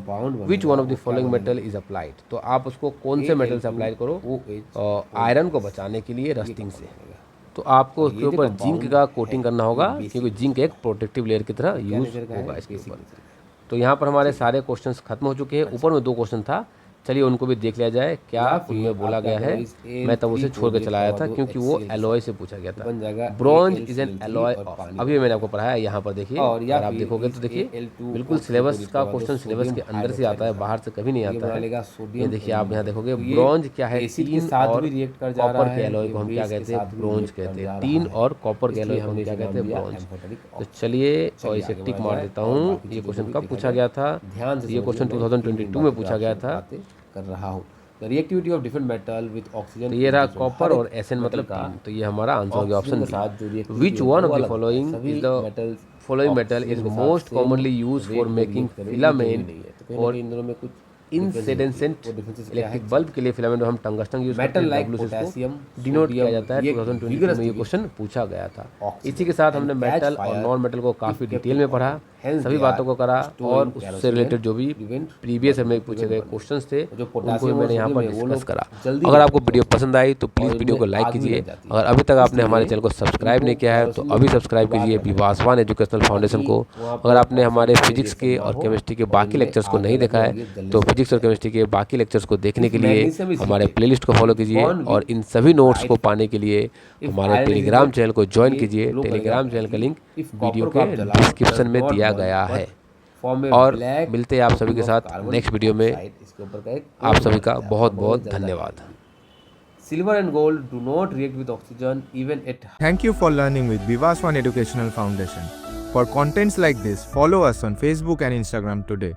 Compound which one of the following metal is applied, तो आप उसको कौन से मेटल से अप्लाई करो, आयरन को बचाने के लिए रस्टिंग से। तो आपको उसके ऊपर जिंक का कोटिंग करना होगा, क्योंकि जिंक एक प्रोटेक्टिव लेयर की तरह यूज होगा इसके ऊपर। तो यहाँ पर हमारे सारे क्वेश्चंस खत्म हो चुके हैं। ऊपर में 2 क्वेश्चन था चलिए उनको भी देख लिया जाए क्या उनमें बोला गया है। मैं तब उसे छोड़ के चला आया था क्योंकि वो एलॉय से पूछा गया था। ब्रॉन्ज इज एन एलॉय, अभी मैंने आपको पढ़ाया है यहाँ पर देखिए, अगर आप देखोगे तो देखिए बिल्कुल सिलेबस का क्वेश्चन सिलेबस के अंदर से आता है, बाहर से कभी नहीं आता है। ये देखिए आप यहाँ देखोगे ब्रॉन्ज क्या है, टीन और कॉपर के एलॉय को हम क्या कहते हैं, ब्रॉन्ज कहते हैं। टीन और कॉपर के एलॉय को हम क्या कहते हैं, ब्रॉन्ज। तो चलिए और इसे टिक मार देता हूँ। ये क्वेश्चन कब पूछा गया था, ये क्वेश्चन 2022 में पूछा गया था। कर रहा हूँ। The reactivity of different metal with oxygen, तो ये रहा कॉपर और एसएन मतलब टीन। तो ये हमारा आंसर हो गया option B. Which one of the following is the following metal is most commonly use for making filament और इनसेडेंसेंट इलेक्ट्रिक बल्ब के लिए फिलामेंट हम टंगस्टन यूज करते हैं, पोटेशियम डिनोट किया जाता है। 2022 में ये क्वेश्चन पूछा गया था। इसी के साथ हमने मेटल और नॉन मेटल को काफी डिटेल में पढ़ा, सभी बातों को करा और उससे रिलेटेड जो भी प्रीवियस हमें पूछे गए क्वेश्चंस थे उनको मैंने यहाँ पर डिस्कस करा। अगर आपको वीडियो पसंद आई तो प्लीज़ वीडियो को लाइक कीजिए। अगर अभी तक आपने हमारे चैनल को सब्सक्राइब नहीं किया है तो अभी सब्सक्राइब कीजिए विवासवान एजुकेशनल फाउंडेशन को। अगर आपने हमारे फिजिक्स के और केमिस्ट्री के बाकी लेक्चर्स को नहीं देखा है तो फिजिक्स और केमिस्ट्री के बाकी लेक्चर्स को देखने के लिए हमारे प्लेलिस्ट को फॉलो कीजिए और इन सभी नोट्स को पाने के लिए हमारे टेलीग्राम चैनल को ज्वाइन कीजिए। टेलीग्राम चैनल का लिंक वीडियो के डिस्क्रिप्शन में दिया गया है। और मिलते हैं आप सभी के साथ नेक्स्ट वीडियो में। आप सभी का बहुत बहुत धन्यवाद। Silver and gold do not react with oxygen even at. Thank you for learning with Vivas One Educational Foundation. For contents like this, follow us on Facebook and Instagram today.